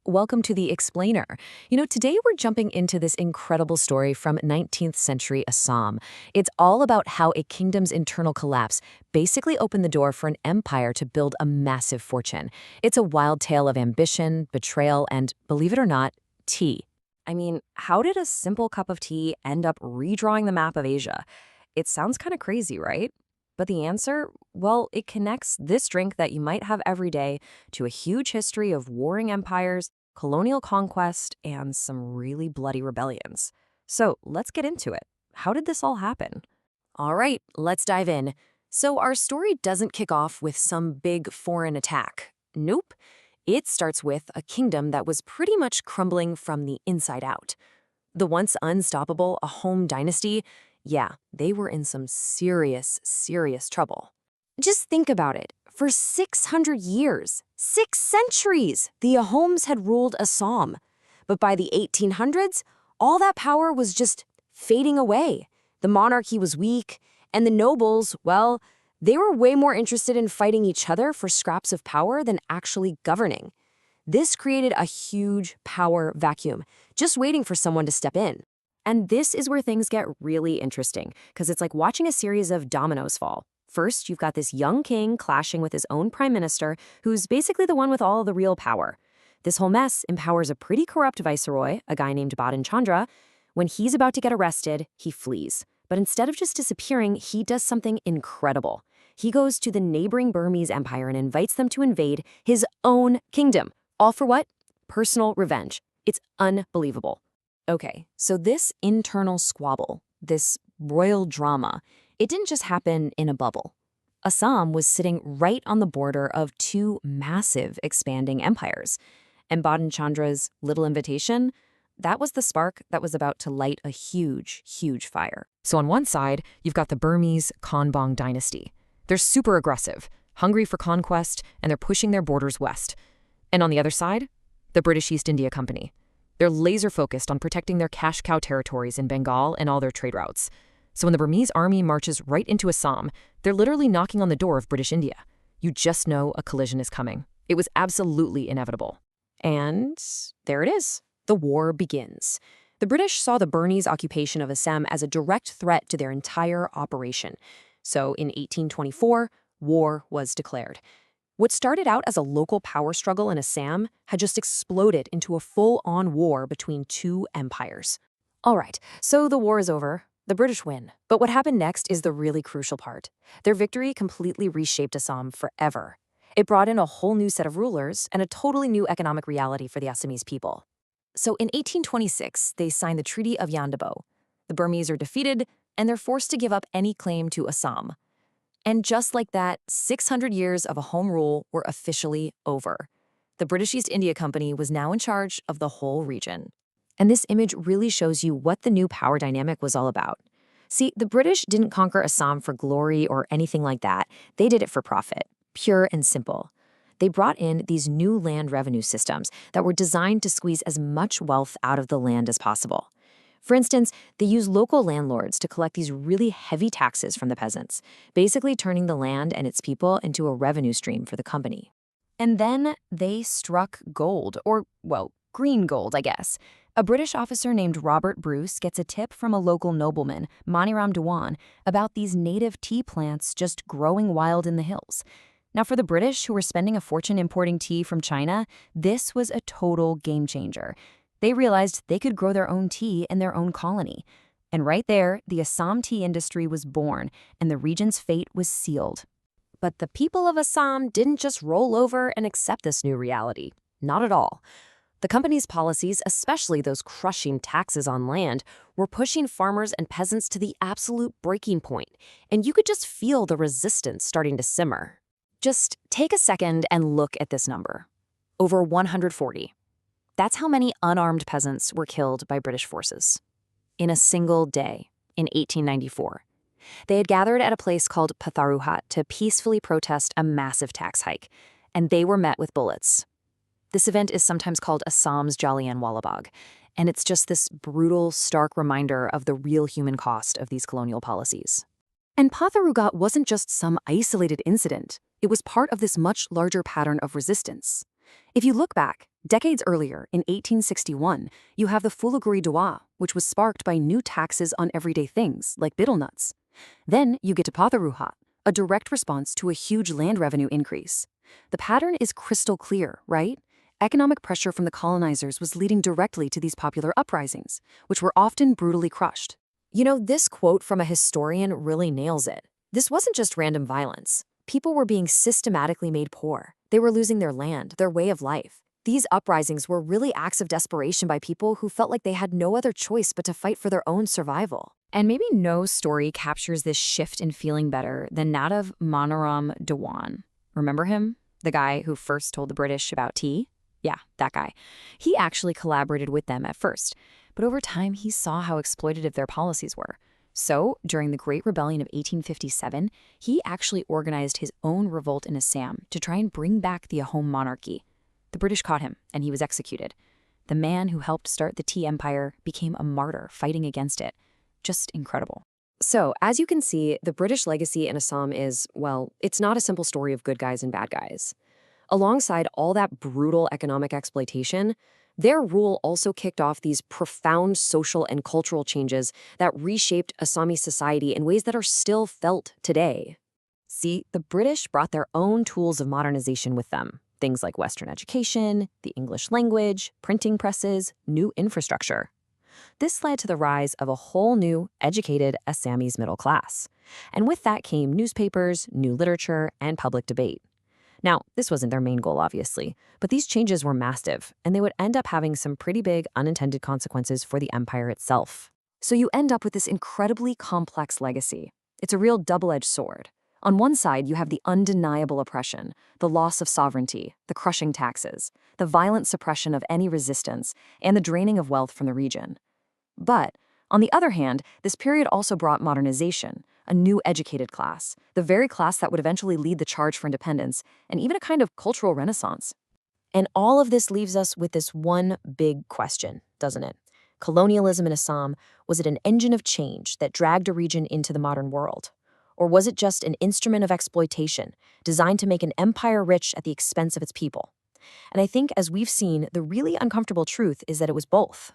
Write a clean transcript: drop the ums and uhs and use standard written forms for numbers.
welcome to the Explainer. Today we're jumping into this incredible story from 19th century Assam. It's all about how a kingdom's internal collapse basically opened the door for an empire to build a massive fortune. It's a wild tale of ambition, betrayal, and, believe it or not, tea. I mean, how did a simple cup of tea end up redrawing the map of Asia? It sounds kind of crazy, right? But the answer? Well, it connects this drink that you might have every day to a huge history of warring empires, colonial conquest, and some really bloody rebellions. So let's get into it. How did this all happen? All right, let's dive in. So our story doesn't kick off with some big foreign attack. Nope. It starts with a kingdom that was pretty much crumbling from the inside out. The once unstoppable Ahom dynasty, yeah, they were in some serious trouble. Just think about it. For 600 years, 6 centuries, the Ahoms had ruled Assam. But by the 1800s, all that power was just fading away. The monarchy was weak, and the nobles, well, they were way more interested in fighting each other for scraps of power than actually governing. This created a huge power vacuum, just waiting for someone to step in. And this is where things get really interesting, because it's like watching a series of dominoes fall. First, you've got this young king clashing with his own prime minister, who's basically the one with all the real power. This whole mess empowers a pretty corrupt viceroy, a guy named Bhadan Chandra. When he's about to get arrested, he flees. But instead of just disappearing, he does something incredible. He goes to the neighboring Burmese empire and invites them to invade his own kingdom. All for what? Personal revenge. It's unbelievable. Okay, so this internal squabble, this royal drama, it didn't just happen in a bubble. Assam was sitting right on the border of two massive expanding empires. And Bhadan Chandra's little invitation, that was the spark that was about to light a huge fire. So on one side, you've got the Burmese Konbong dynasty. They're super aggressive, hungry for conquest, and they're pushing their borders west. And on the other side, the British East India Company. They're laser-focused on protecting their cash cow territories in Bengal and all their trade routes. So when the Burmese army marches right into Assam, they're literally knocking on the door of British India. You just know a collision is coming. It was absolutely inevitable. And there it is. The war begins. The British saw the Burmese occupation of Assam as a direct threat to their entire operation. So in 1824, war was declared. What started out as a local power struggle in Assam had just exploded into a full-on war between two empires. All right, so the war is over. The British win. But what happened next is the really crucial part. Their victory completely reshaped Assam forever. It brought in a whole new set of rulers and a totally new economic reality for the Assamese people. So in 1826, they signed the Treaty of Yandaboo. The Burmese are defeated, and they're forced to give up any claim to Assam. And just like that, 600 years of a home rule were officially over. The British East India Company was now in charge of the whole region. And this image really shows you what the new power dynamic was all about. See, the British didn't conquer Assam for glory or anything like that. They did it for profit, pure and simple. They brought in these new land revenue systems that were designed to squeeze as much wealth out of the land as possible. For instance, they used local landlords to collect these really heavy taxes from the peasants, basically turning the land and its people into a revenue stream for the company. And then they struck gold, or, well, green gold, I guess. A British officer named Robert Bruce gets a tip from a local nobleman, Maniram Dewan, about these native tea plants just growing wild in the hills. Now, for the British, who were spending a fortune importing tea from China, this was a total game changer. They realized they could grow their own tea in their own colony. And right there, the Assam tea industry was born, and the region's fate was sealed. But the people of Assam didn't just roll over and accept this new reality. Not at all. The company's policies, especially those crushing taxes on land, were pushing farmers and peasants to the absolute breaking point, and you could just feel the resistance starting to simmer. Just take a second and look at this number. Over 140. That's how many unarmed peasants were killed by British forces. In a single day, in 1894. They had gathered at a place called Patharuhat to peacefully protest a massive tax hike, and they were met with bullets. This event is sometimes called Assam's Jallianwala Bagh, and it's just this brutal, stark reminder of the real human cost of these colonial policies. And Patharuhat wasn't just some isolated incident. It was part of this much larger pattern of resistance. If you look back, Decades earlier, in 1861, you have the Fulaguri Dwa, which was sparked by new taxes on everyday things, like betel nuts. Then you get to Patharuhat, a direct response to a huge land revenue increase. The pattern is crystal clear, right? Economic pressure from the colonizers was leading directly to these popular uprisings, which were often brutally crushed. This quote from a historian really nails it. This wasn't just random violence. People were being systematically made poor. They were losing their land, their way of life. These uprisings were really acts of desperation by people who felt like they had no other choice but to fight for their own survival. And maybe no story captures this shift in feeling better than that of Manoram Dewan. Remember him? The guy who first told the British about tea? Yeah, that guy. He actually collaborated with them at first, but over time he saw how exploitative their policies were. So, during the Great Rebellion of 1857, he actually organized his own revolt in Assam to try and bring back the Ahom monarchy. The British caught him, and he was executed. The man who helped start the tea empire became a martyr fighting against it. Just incredible. So, as you can see, the British legacy in Assam is, well, it's not a simple story of good guys and bad guys. Alongside all that brutal economic exploitation, their rule also kicked off these profound social and cultural changes that reshaped Assami society in ways that are still felt today. See, the British brought their own tools of modernization with them. Things like Western education, the English language, printing presses, new infrastructure. This led to the rise of a whole new, educated Assamese middle class. And with that came newspapers, new literature, and public debate. Now, this wasn't their main goal, obviously, but these changes were massive, and they would end up having some pretty big unintended consequences for the empire itself. So you end up with this incredibly complex legacy. It's a real double-edged sword. On one side, you have the undeniable oppression, the loss of sovereignty, the crushing taxes, the violent suppression of any resistance, and the draining of wealth from the region. But, on the other hand, this period also brought modernization, a new educated class, the very class that would eventually lead the charge for independence, and even a kind of cultural renaissance. And all of this leaves us with this one big question, doesn't it? Colonialism in Assam, was it an engine of change that dragged a region into the modern world? Or was it just an instrument of exploitation, designed to make an empire rich at the expense of its people? And I think, as we've seen, the really uncomfortable truth is that it was both.